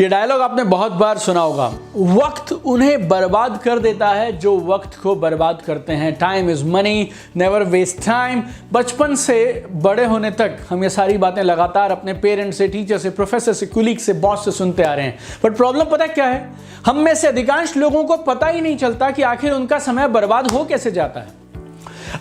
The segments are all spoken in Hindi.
ये डायलॉग आपने बहुत बार सुना होगा। वक्त उन्हें बर्बाद कर देता है जो वक्त को बर्बाद करते हैं। Time is money, never waste time. बचपन से बड़े होने तक हम ये सारी बातें लगातार अपने पेरेंट्स से, टीचर से, प्रोफेसर से, कुलीग से, बॉस से सुनते आ रहे हैं। बट प्रॉब्लम पता क्या है? हम में से अधिकांश लोगों को पता ही नहीं चलता कि आखिर उनका समय बर्बाद हो कैसे जाता है।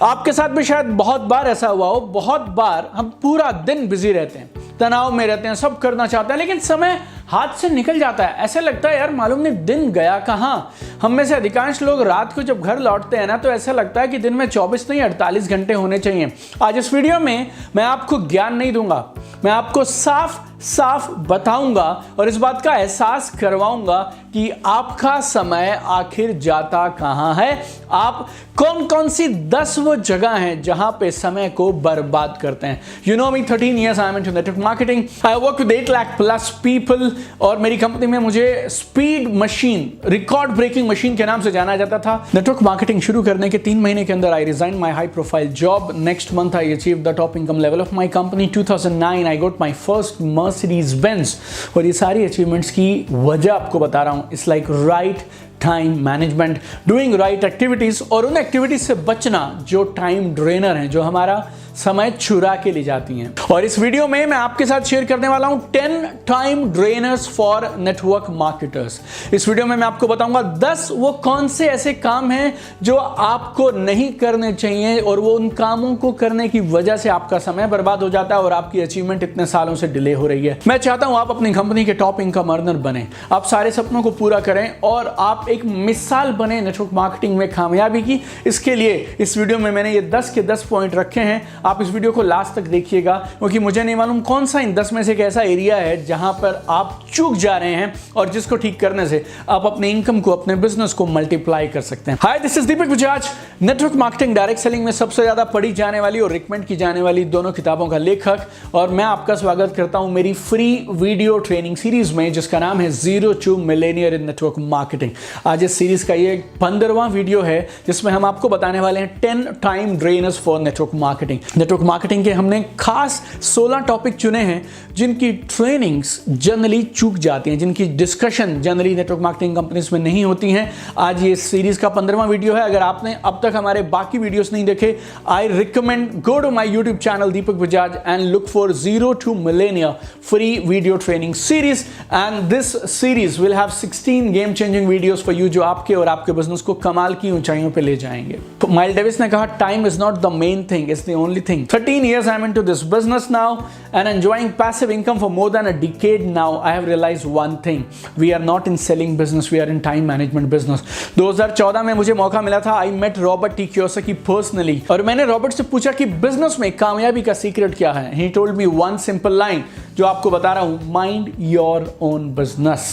आपके साथ भी शायद बहुत बार ऐसा हुआ हो। बहुत बार हम पूरा दिन बिजी रहते हैं, तनाव में रहते हैं, सब करना चाहते हैं, लेकिन समय हाथ से निकल जाता है। ऐसे लगता है यार मालूम नहीं दिन गया कहां। हम में से अधिकांश लोग रात को जब घर लौटते हैं ना, तो ऐसा लगता है कि दिन में 24 नहीं 48 घंटे होने चाहिए। आज इस वीडियो में मैं आपको ज्ञान नहीं दूंगा, मैं आपको साफ बताऊंगा और इस बात का एहसास करवाऊंगा कि आपका समय आखिर जाता कहां है। आप कौन कौन सी 10 वो जगह हैं जहां पे समय को बर्बाद करते हैं। You know me, 13 years I am into network marketing. I work with 8 lakh plus people और मेरी कंपनी में मुझे speed machine, record breaking machine के नाम से जाना जाता था। नेटवर्क मार्केटिंग शुरू करने के 3 महीने के अंदर I resign my high profile job. Next month I achieve the top income level of my company. 2009 I got my first Mercedes Benz. और ये सारी अचीवमेंट्स की वजह आपको बता रहा हूं। It's like right time management, doing right activities और उन एक्टिविटीज से बचना जो टाइम ड्रेनर हैं, जो हमारा समय चुरा के ले जाती हैं। और इस वीडियो में मैं आपके साथ शेयर करने वाला हूं 10 time drainers for network marketers. इस वीडियो में मैं आपको बताऊंगा 10 वो कौन से ऐसे काम हैं जो आपको नहीं करने चाहिए और वो उन कामों को करने की वजह से आपका समय बर्बाद हो जाता है और आपकी अचीवमेंट इतने सालों से डिले हो रही है। मैं चाहता हूं आप अपनी कंपनी के टॉप इनकम अर्नर बने, आप सारे सपनों को पूरा करें और आप एक मिसाल बने नेटवर्क मार्केटिंग में कामयाबी की। इसके लिए इस वीडियो में मैंने ये 10 के 10 पॉइंट रखे हैं। आप इस वीडियो को लास्ट तक देखिएगा क्योंकि मुझे नहीं मालूम कौन सा इन 10 में से एक ऐसा एरिया है जहां पर आप चूक जा रहे हैं और जिसको ठीक करने से आप अपने इनकम को, अपने बिजनेस को मल्टीप्लाई कर सकते हैं। Hi, this is Deepak Bajaj, network marketing direct selling में सबसे ज्यादा पढ़ी जाने वाली और रिकमेंड की जाने वाली दोनों किताबों का लेखक, और मैं आपका स्वागत करता हूं मेरी फ्री वीडियो ट्रेनिंग सीरीज में जिसका नाम है zero to millionaire in network marketing. आज इस सीरीज का ये 15वां वीडियो है जिसमें हम आपको बताने वाले हैं 10 time drainers for network marketing. Network marketing के हमने खास 16 टॉपिक चुने हैं जिनकी ट्रेनिंग्स जनरली चूक जाती हैं, जिनकी discussion generally network marketing companies में नहीं होती हैं। आज ये सीरीज का 15वां वीडियो है। अगर आपने अब तक हमारे बाकी वीडियोस नहीं देखे, I recommend go to my YouTube channel Deepak Bajaj and look for zero to millionaire free video training series. And this series will have 16 game changing videos for you जो आपके और आपके बिजनेस को कमाल की ऊंचाइयों पे ले जाएंगे। माइल्स डेविस ने कहा, time is not the main thing, it's the only thing. 13 years I'm into this business now and enjoying passive income for more than a decade now. I have realized one thing. We are not in selling business, we are in time management business. 2014 में मुझे मौका मिला था, I met Robert T. Kiyosaki personally और मैंने रॉबर्ट से पूछा कि बिजनेस में कामयाबी का सीक्रेट क्या है। He told me one simple line जो आपको बता रहा हूं, माइंड योर ओन बिजनेस।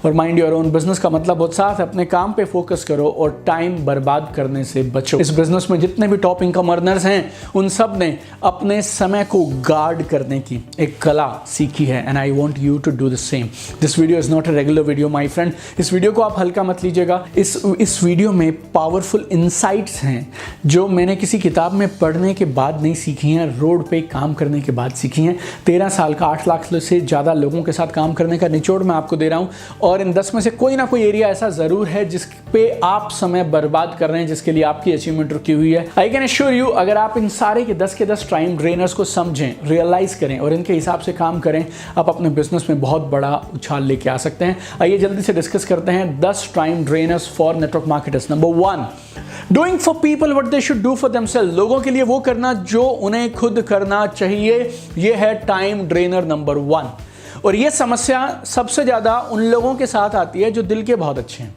और माइंड योर ओन बिजनेस का मतलब बहुत साफ है, अपने काम पे फोकस करो और टाइम बर्बाद करने से बचो। इस बिजनेस में जितने भी टॉप इनकम अर्नर्स हैं उन सब ने अपने समय को गार्ड करने की एक कला सीखी है and I want you to do the same. This video is not a regular video my friend. इस वीडियो को आप हल्का मत लीजिएगा। इस वीडियो में पावरफुल इनसाइट्स हैं जो मैंने किसी किताब में पढ़ने के बाद नहीं सीखी हैं, रोड पे काम करने के बाद सीखी हैं। 13 साल का 8 लाख से ज़्यादा लोगों के साथ काम करने का निचोड़ मैं आपको दे रहा हूं और इन 10 में से कोई ना कोई एरिया ऐसा जरूर है जिस पे आप समय बर्बाद कर रहे हैं, जिसके लिए आपकी अचीवमेंट रुकी हुई है। आई कैन एश्योर यू, अगर आप इन सारे के 10 टाइम ड्रेनर्स को समझें, रियलाइज करें और इनके हिसाब से काम करें, आप अपने बिजनेस में बहुत बड़ा उछाल लेके आ सकते हैं। आइए जल्दी से डिस्कस करते हैं 10 time drainers for network marketers. Number 1, doing for people what they should do for themselves. लोगों के लिए वो करना जो उन्हें खुद करना चाहिए, ये है टाइम ड्रेनर नंबर 1। और ये समस्या सबसे ज्यादा उन लोगों के साथ आती है जो दिल के बहुत अच्छे हैं।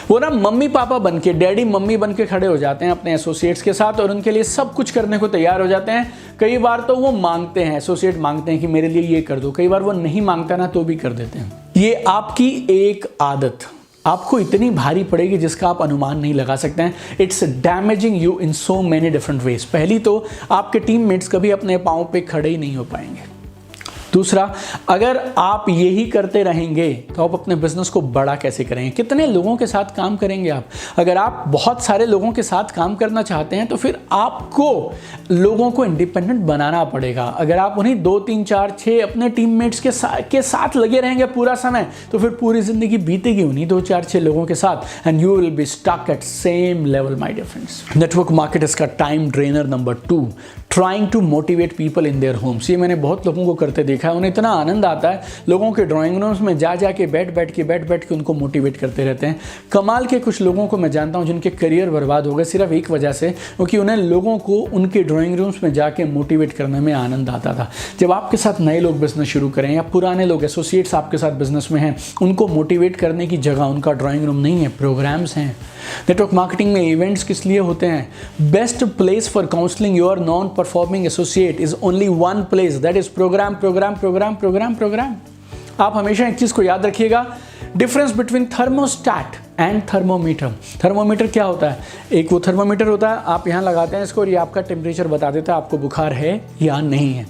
वो ना मम्मी पापा बन के, डैडी मम्मी बन के खड़े हो जाते हैं अपने एसोसिएट्स के साथ और उनके लिए सब कुछ करने को तैयार हो जाते हैं। कई बार तो वो मांगते हैं, एसोसिएट मांगते हैं कि मेरे लिए ये कर दो। कई बार वो नहीं मांगता ना तो भी कर देते हैं। ये आपकी एक आदत आपको इतनी भारी पड़ेगी जिसका आप अनुमान नहीं लगा सकते हैं। It's damaging you in so many different ways. पहली तो आपके टीममेट्स कभी अपने पाँव पे खड़े ही नहीं हो पाएंगे। दूसरा, अगर आप यही करते रहेंगे तो आप अपने बिजनेस को बड़ा कैसे करेंगे? कितने लोगों के साथ काम करेंगे आप? अगर आप बहुत सारे लोगों के साथ काम करना चाहते हैं तो फिर आपको लोगों को इंडिपेंडेंट बनाना पड़ेगा। अगर आप उन्हीं 2, 3, 4, 6 अपने टीममेट्स के साथ लगे रहेंगे पूरा समय, तो फिर पूरी जिंदगी बीतेगी उन्हीं 2, 4, 6 लोगों के साथ, and you will be stuck at same level my dear friends. Network marketers का time drainer number 2, trying to motivate people in their homes. ये मैंने बहुत लोगों को करते देखा है। उन्हें इतना आनंद आता है, लोगों के ड्राइंग रूम्स में जा के बैठ के उनको मोटिवेट करते रहते हैं। कमाल के कुछ लोगों को मैं जानता हूं जिनके करियर बर्बाद हो गए सिर्फ एक वजह से, क्योंकि उन्हें लोगों को उनके ड्राइंग रूम्स में जाके मोटिवेट करने में आनंद आता था। जब आपके साथ नए लोग बिजनेस शुरू करें या पुराने लोग एसोसिएट्स आपके साथ बिजनेस में हैं, उनको मोटिवेट करने की जगह उनका ड्राइंग रूम नहीं है, प्रोग्राम्स हैं। नेटवर्क मार्केटिंग में इवेंट्स किस लिए होते हैं? Best place for counselling your non performing associate is only one place, that is programme. आप हमेशा एक चीज को याद रखिएगा, difference between thermostat and thermometer. Thermometer क्या होता है? एक वो थर्मोमीटर होता है, आप यहाँ लगाते हैं इसको और ये आपका टेम्परेचर बता देता है आपको बुखार है या नहीं है।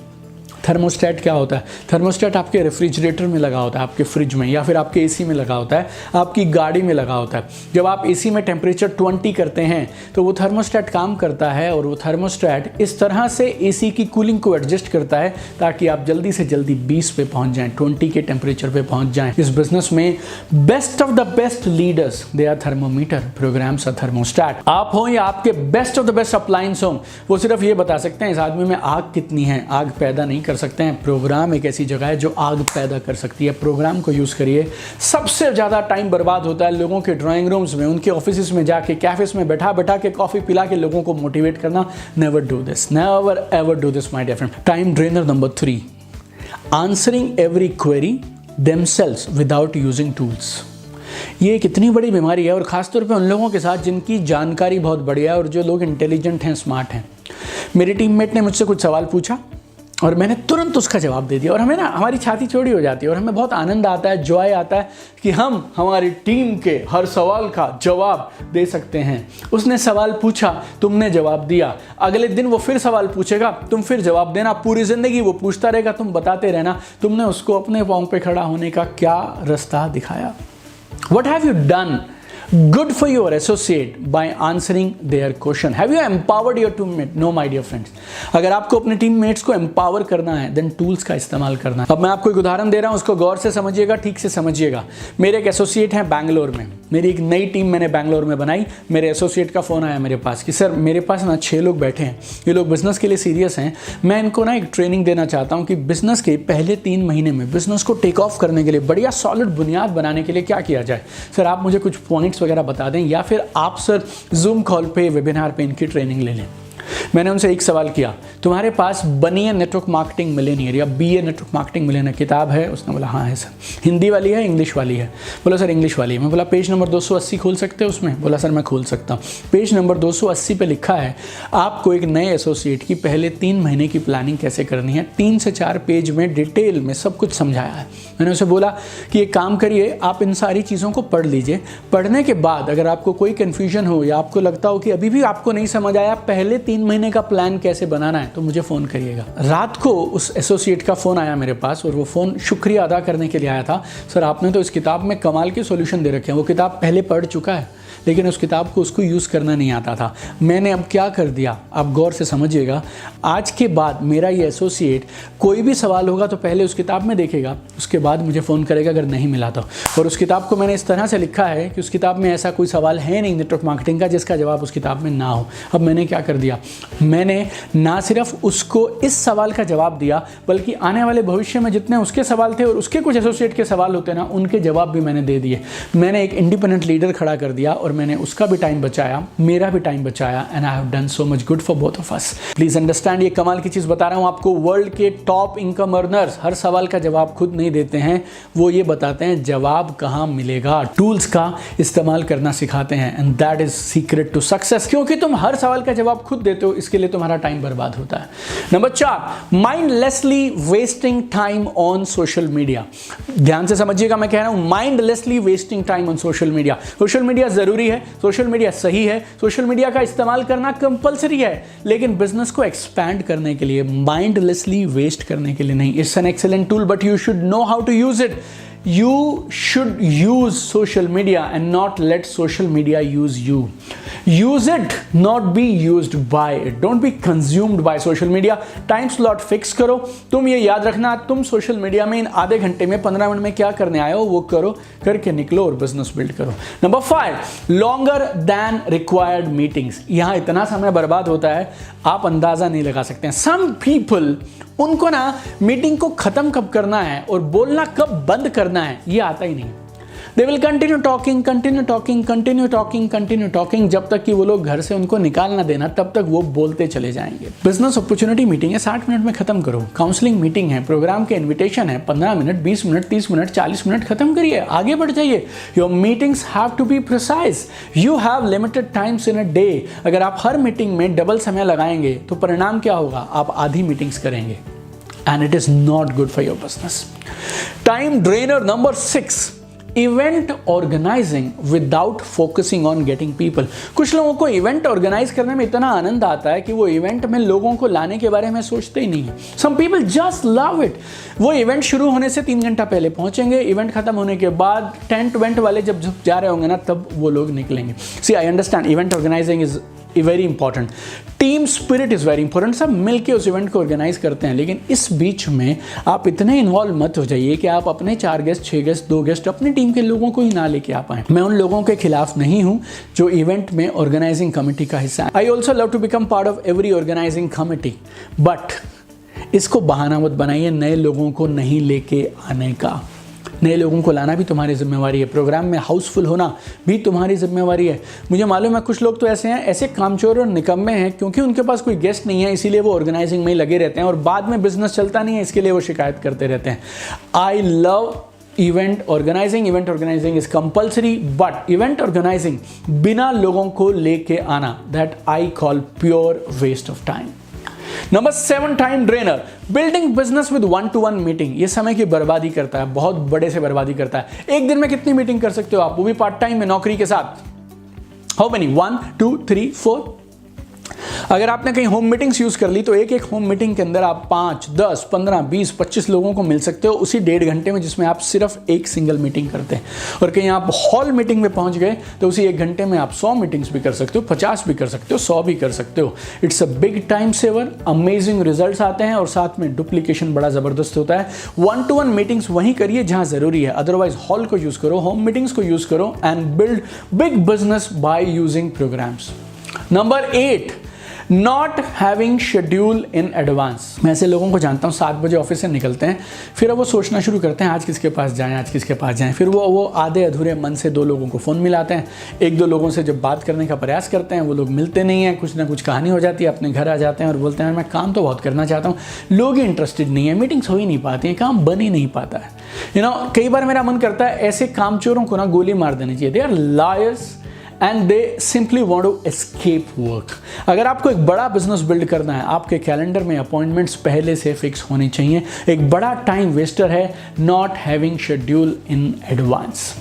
थर्मोस्टैट क्या होता है? थर्मोस्टैट आपके रेफ्रिजरेटर में लगा होता है, आपके फ्रिज में, या फिर आपके एसी में लगा होता है, आपकी गाड़ी में लगा होता है। जब आप एसी में टेम्परेचर 20 करते हैं तो वो थर्मोस्टैट काम करता है, और वो थर्मोस्टैट इस तरह से एसी की कूलिंग को एडजस्ट करता है ताकि आप जल्दी से जल्दी 20 पे पहुंच जाएं, 20 के टेम्परेचर पे पहुंच जाएं। इस बिजनेस में best of the best leaders they are thermometer, programmes are thermostat. आप हो या आपके best of the best appliance हो, वो सिर्फ ये बता सकते हैं इस आदमी में आग कितनी है, आग पैदा नहीं कर सकते हैं। प्रोग्राम एक ऐसी जगह है जो आग पैदा कर सकती है, प्रोग्राम को यूज करिए। सबसे ज्यादा टाइम बर्बाद होता है लोगों के ड्राइंग रूम्स में, उनके ऑफिस में जाके, कैफेस में बैठा के कॉफी पिला के लोगों को मोटिवेट करना। Never do this, never ever do this my dear friend. Time drainer number 3, answering every query themselves without using tools. ये एक इतनी बड़ी बीमारी है, और खासतौर पे उन लोगों के साथ जिनकी जानकारी बहुत बढ़िया है और जो लोग इंटेलिजेंट हैं, स्मार्ट हैं। मेरी टीममेट ने मुझसे कुछ सवाल पूछा और मैंने तुरंत उसका जवाब दे दिया, और हमें ना हमारी छाती चौड़ी हो जाती है और हमें बहुत आनंद आता है, जॉय आता है कि हम हमारी टीम के हर सवाल का जवाब दे सकते हैं। उसने सवाल पूछा, तुमने जवाब दिया, अगले दिन वो फिर सवाल पूछेगा, तुम फिर जवाब देना, पूरी जिंदगी वो पूछता रहेगा, तुम बताते रहना। तुमने उसको अपने पाँव पे खड़ा होने का क्या रास्ता दिखाया? What have you done good for your associate by answering their question? Have you empowered your teammate? No, my dear friends. अगर आपको अपने टीममेट्स को एम्पावर करना है, देन टूल्स का इस्तेमाल करना है। अब मैं आपको एक उदाहरण दे रहा हूँ, उसको गौर से समझिएगा, ठीक से समझिएगा। मेरे एक एसोसिएट हैं बैंगलोर में, मेरी एक नई टीम मैंने बैंगलोर में बनाई। मेरे एसोसिएट का फ़ोन आया मेरे पास कि सर मेरे पास ना 6 लोग बैठे हैं, ये लोग बिज़नेस के लिए सीरियस हैं, मैं इनको ना एक ट्रेनिंग देना चाहता हूँ कि बिज़नेस के पहले 3 महीने में बिज़नेस को टेक ऑफ करने के लिए, बढ़िया सॉलिड बुनियाद बनाने के लिए क्या किया जाए। सर आप मुझे कुछ पॉइंट्स वगैरह बता दें, या फिर आप सर जूम कॉल पे, वेबिनार पे इनकी ट्रेनिंग ले लें। मैंने उनसे एक सवाल किया, तुम्हारे पास बनिए नेटवर्क मार्केटिंग मिलेनियर या बीए नेटवर्क मार्केटिंग मिलेनियर किताब है? उसने बोला हाँ है सर। हिंदी वाली है, इंग्लिश वाली है? बोला सर इंग्लिश वाली है। मैं बोला पेज नंबर 280 खोल सकते हो उसमें? बोला सर मैं खोल सकता हूँ। पेज नंबर 280 पे लिखा है आपको एक नए एसोसिएट की पहले 3 महीने की प्लानिंग कैसे करनी है। 3 से 4 पेज में डिटेल में सब कुछ समझाया है। मैंने उसे बोला कि एक काम करिए, आप इन सारी चीज़ों को पढ़ लीजिए। पढ़ने के बाद अगर आपको कोई कन्फ्यूजन हो या आपको लगता हो कि अभी भी आपको नहीं समझ आया पहले 3 महीने का प्लान कैसे बनाना है, तो मुझे फ़ोन करिएगा। रात को उस एसोसिएट का फ़ोन आया मेरे पास, और वो फ़ोन शुक्रिया अदा करने के लिए आया था। सर आपने तो इस किताब में कमाल के सॉल्यूशन दे रखे हैं, वो किताब पहले पढ़ चुका है लेकिन उस किताब को उसको यूज़ करना नहीं आता था। मैंने अब क्या कर दिया, आप गौर से समझिएगा। आज के बाद मेरा ये एसोसिएट कोई भी सवाल होगा तो पहले उस किताब में देखेगा, उसके बाद मुझे फ़ोन करेगा अगर नहीं मिला तो। और उस किताब को मैंने इस तरह से लिखा है कि उस किताब में ऐसा कोई सवाल है नहीं नेटवर्क मार्केटिंग का जिसका जवाब उस किताब में ना हो। अब मैंने क्या कर दिया, मैंने ना सिर्फ उसको इस सवाल का जवाब दिया, बल्कि आने वाले भविष्य में जितने उसके सवाल थे और उसके कुछ एसोसिएट के सवाल होते ना, उनके जवाब भी मैंने दे दिए। मैंने एक इंडिपेंडेंट लीडर खड़ा कर दिया और मैंने उसका भी टाइम बचाया, मेरा भी टाइम बचाया, and I have done so much good for both of us. Please understand, ये कमाल की चीज बता रहा हूं आपको। वर्ल्ड के टॉप इनकम अर्नर्स हर सवाल का जवाब खुद नहीं देते हैं, वो ये बताते हैं जवाब कहां मिलेगा। टूल्स का इस्तेमाल करना सिखाते हैं, and that is secret to success. क्योंकि तुम हर सवाल का जवाब खुद देते हो, इसके लिए तुम्हारा टाइम बर्बाद होता है। Number 4, mindlessly wasting time on social media. ध्यान से समझिएगा, मैं कह रहा हूं mindlessly wasting time on social media. Social media जरूर ज़रूरी है, सोशल मीडिया सही है, सोशल मीडिया का इस्तेमाल करना कंपलसरी है, लेकिन बिजनेस को एक्सपैंड करने के लिए, माइंडलेसली वेस्ट करने के लिए नहीं। It's an excellent tool but you should know how to use it. You should use social media and not let social media use you. Use it, not be used by it. Don't be consumed by social media. Time slot fix करो। तुम ये याद रखना, तुम सोशल मीडिया में इन आधे घंटे में 15 मिनट में क्या करने आए हो वो करो, करके निकलो और बिजनेस बिल्ड करो। Number 5, longer than required meetings. यहाँ इतना समय बर्बाद होता है आप अंदाजा नहीं लगा सकते हैं। सम पीपल, उनको ना मीटिंग को खत्म कब करना है और बोलना कब बंद करना है ये आता ही नहीं। They will continue talking, continue talking, continue talking, continue talking, जब तक कि वो लोग घर से उनको निकाल ना देना तब तक वो बोलते चले जाएंगे। बिजनेस अपॉर्चुनिटी मीटिंग है, 60 मिनट में खत्म करो। काउंसलिंग मीटिंग है, प्रोग्राम के इन्विटेशन है, 15 मिनट, 20 मिनट, 30 मिनट, 40 मिनट, खत्म करिए, आगे बढ़ जाइए। Your meetings have to be precise. You have limited times in a day. अगर आप हर मीटिंग में डबल समय लगाएंगे तो परिणाम क्या होगा? आप आधी मीटिंग्स करेंगे and it is not good for your business. Time drainer number 6, event organising without focusing on getting people. कुछ लोगों को इवेंट ऑर्गेनाइज करने में इतना आनंद आता है कि वो इवेंट में लोगों को लाने के बारे में सोचते ही नहीं है। Some people just love it. वो इवेंट शुरू होने से 3 घंटा पहले पहुंचेंगे, इवेंट खत्म होने के बाद टेंट वेंट वाले जब जा रहे होंगे ना तब वो लोग निकलेंगे। See I understand event organising is very important, team spirit is very important, सब मिलके उस इवेंट को ऑर्गेनाइज करते हैं, लेकिन इस बीच में आप इतने इन्वॉल्व मत हो जाइए कि आप अपने 4 गेस्ट, 6 गेस्ट, 2 गेस्ट अपनी टीम के लोगों को ही ना लेके आ पाए। मैं उन लोगों के खिलाफ नहीं हूं जो इवेंट में ऑर्गेनाइजिंग कमेटी का हिस्सा है। I also love to become part of every organising committee, but इसको बहाना मत बनाइए नए लोगों को नहीं लेके आने का। नए लोगों को लाना भी तुम्हारी जिम्मेवारी है, प्रोग्राम में हाउसफुल होना भी तुम्हारी जिम्मेवारी है। मुझे मालूम है कुछ लोग तो ऐसे हैं, ऐसे कामचोर और निकम्मे हैं, क्योंकि उनके पास कोई गेस्ट नहीं है इसीलिए वो ऑर्गेनाइजिंग में ही लगे रहते हैं और बाद में बिजनेस चलता नहीं है इसके लिए वो शिकायत करते रहते हैं। I love event organising is compulsory, but event organising बिना लोगों को लेके आना, that I call pure waste of time. Number 7, time drainer, building business with 1-to-1 meeting. ये समय की बर्बादी करता है, बहुत बड़े से बर्बादी करता है। एक दिन में कितनी मीटिंग कर सकते हो आप, वो भी पार्ट टाइम में, नौकरी के साथ? How many? 1, 2, 3, 4। अगर आपने कहीं होम मीटिंग्स यूज कर ली तो एक होम मीटिंग के अंदर आप 5, 10, 15, 20, 25 लोगों को मिल सकते हो उसी 1.5 घंटे में जिसमें आप सिर्फ एक सिंगल मीटिंग करते हैं। और कहीं आप हॉल मीटिंग में पहुंच गए तो उसी 1 घंटे में आप 100 मीटिंग्स भी कर सकते हो, 50 भी कर सकते हो, 100 भी कर सकते हो। It's a big time saver, amazing results आते हैं और साथ में डुप्लीकेशन बड़ा जबरदस्त होता है। 1-to-1 मीटिंग्स वहीं करिए जहां जरूरी है, अदरवाइज हॉल को यूज करो, होम मीटिंग्स को यूज करो and build big business by using programmes. Number 8, not having schedule in advance. मैं ऐसे लोगों को जानता हूँ 7 बजे ऑफिस से निकलते हैं, फिर अब वो सोचना शुरू करते हैं आज किसके पास जाएं, आज किसके पास जाएं। फिर वो आधे अधूरे मन से 2 लोगों को फ़ोन मिलाते हैं, 1-2 लोगों से जब बात करने का प्रयास करते हैं वो लोग मिलते नहीं हैं, कुछ ना कुछ कहानी हो जाती है, अपने घर आ जाते हैं और बोलते हैं मैं काम तो बहुत करना चाहता हूँ, लोग ही इंटरेस्टेड नहीं है, मीटिंग्स हो ही नहीं पाती हैं, काम बन ही नहीं पाता है। कई बार मेरा मन करता है ऐसे कामचोरों को ना गोली मार देनी चाहिए। They are liars and they simply want to escape work. अगर आपको एक बड़ा बिजनेस बिल्ड करना है, आपके कैलेंडर में अपॉइंटमेंट्स पहले से फिक्स होनी चाहिए। एक बड़ा टाइम वेस्टर है not having schedule in advance.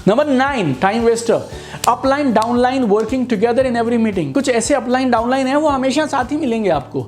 Number 9, time Wester, upline downline working together in every meeting. कुछ ऐसे अपलाइन डाउनलाइन है वो हमेशा साथ ही मिलेंगे आपको।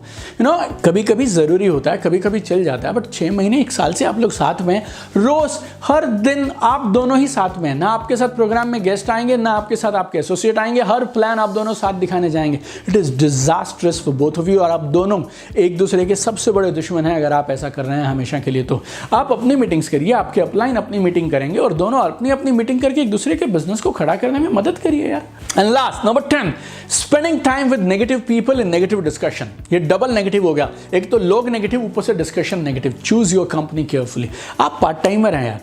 कभी कभी जरूरी होता है, कभी कभी चल जाता है, बट 6 महीने 1 साल से आप लोग साथ में, रोज हर दिन आप दोनों ही साथ में, ना आपके साथ प्रोग्राम में गेस्ट आएंगे ना आपके साथ आपके एसोसिएट आएंगे, हर प्लान आप दोनों साथ दिखाने जाएंगे। It is disastrous for both of you और आप दोनों एक दूसरे के सबसे बड़े दुश्मन हैं अगर आप ऐसा कर रहे हैं हमेशा के लिए। तो आप अपनी मीटिंग्स करिए, आपके अपलाइन अपनी मीटिंग करेंगे और दोनों अपनी अपनी मीटिंग करके एक दूसरे के बिजनेस को खड़ा करने में मदद करिए यार। And last, number 10, spending time with negative people in negative discussion. ये डबल नेगेटिव हो गया, एक तो लोग नेगेटिव, ऊपर से discussion negative. Choose your company carefully. आप पार्ट टाइमर हैं यार,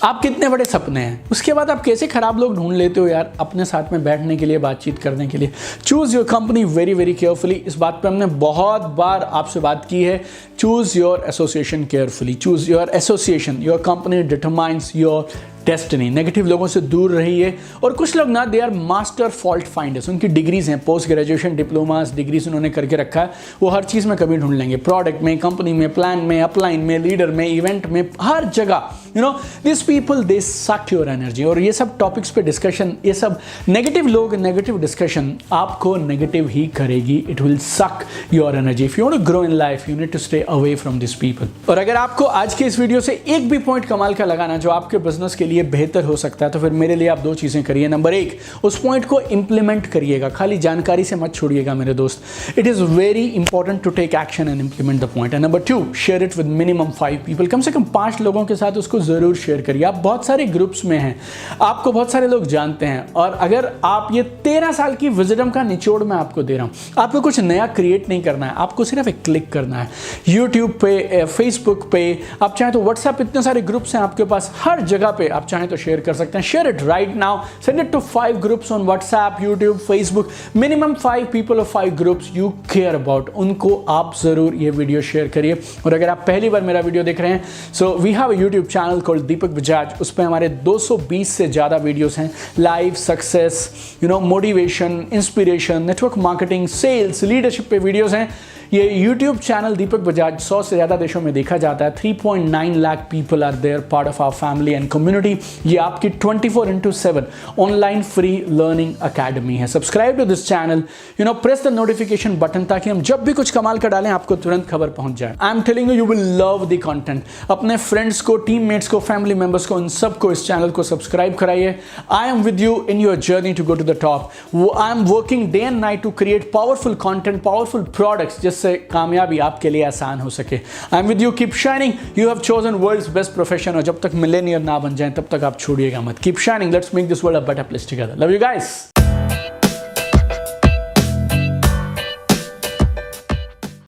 आप कितने बड़े सपने हैं, उसके बाद आप कैसे खराब लोग ढूंढ लेते हो यार अपने साथ में बैठने के लिए, बातचीत करने के लिए। Choose your company very very carefully. इस बात पे हमने बहुत बार आपसे बात की है। Choose your association carefully, choose your association. Your company determines your destiny. Negative लोगों से दूर रहिए। और कुछ लोग ना, they are master fault finders. उनकी डिग्रीज हैं, पोस्ट ग्रेजुएशन, डिप्लोमास, डिग्रीज उन्होंने करके रखा है। वो हर चीज़ में कभी ढूंढ लेंगे, प्रोडक्ट में, कंपनी में, प्लान में, अपलाइन में, लीडर में, इवेंट में, हर जगह। You know this people they सक योर एनर्जी। और ये सब टॉपिक्स पे डिस्कशन, ये सब नेगेटिव लोग, नेगेटिव डिस्कशन आपको नेगेटिव ही करेगी। It will suck your energy. If you want to grow in life, you need to stay away from this people. और अगर आपको आज के इस वीडियो से एक भी पॉइंट कमाल का लगाना जो आपके बिजनेस के लिए बेहतर हो सकता है, तो फिर मेरे लिए आप दो चीजें करिए। नंबर एक, उस पॉइंट को इंप्लीमेंट करिएगा, खाली जानकारी से मत छोड़िएगा मेरे दोस्त। It is very important to take action and implement the point. And number two, share it with minimum 5 people. कम से कम 5 लोगों के साथ उसको जरूर शेयर करिए। आप बहुत सारे ग्रुप्स में हैं, आपको बहुत सारे लोग जानते हैं, और अगर आप ये 13 साल की विजडम का निचोड़ मैं आपको दे रहा हूं, आपको कुछ नया क्रिएट नहीं करना है, आपको सिर्फ एक क्लिक करना है। यूट्यूब पे, फेसबुक पे, आप चाहें तो व्हाट्सएप, इतने सारे ग्रुप्स हैं आपके पास, हर जगह पे आप चाहें तो शेयर कर सकते हैं। Share it right now, send it to 5 groups on WhatsApp, YouTube, Facebook, minimum 5 people और 5 ग्रुप्स यू केयर अबाउट, उनको आप जरूर ये वीडियो शेयर करिए। और अगर आप पहली बार मेरा वीडियो देख रहे हैं, so we have a YouTube channel called Deepak Bajaj. उस पर हमारे 220 से ज़्यादा वीडियोस हैं, life, success, motivation, inspiration, network marketing, sales, leadership पे वीडियोस हैं। ये यूट्यूब चैनल दीपक बजाज 100 से ज़्यादा देशों में देखा जाता है। 3.9 lakh people are there, part of our family and community. ये आपकी 24/7 ऑनलाइन फ्री लर्निंग अकेडमी है। Subscribe to this channel, press the notification button, ताकि हम जब भी कुछ कमाल का डालें आपको तुरंत खबर पहुंच जाए। I am telling you, you will love the content. अपने फ्रेंड्स को, टीममेट्स को, फैमिली मेंबर्स को, इन सबको इस चैनल को सब्सक्राइब कराइए। I am with you in your journey to go to the top. I am working day and night to create powerful content, powerful products, जिससे कामयाबी आपके लिए आसान हो सके। I am with you, keep shining, you have chosen world's best profession. और जब तक मिलेनियर ना बन जाए तब तक आप छोड़िएगा मत। Keep shining, let's make this world a better place together. Love you guys.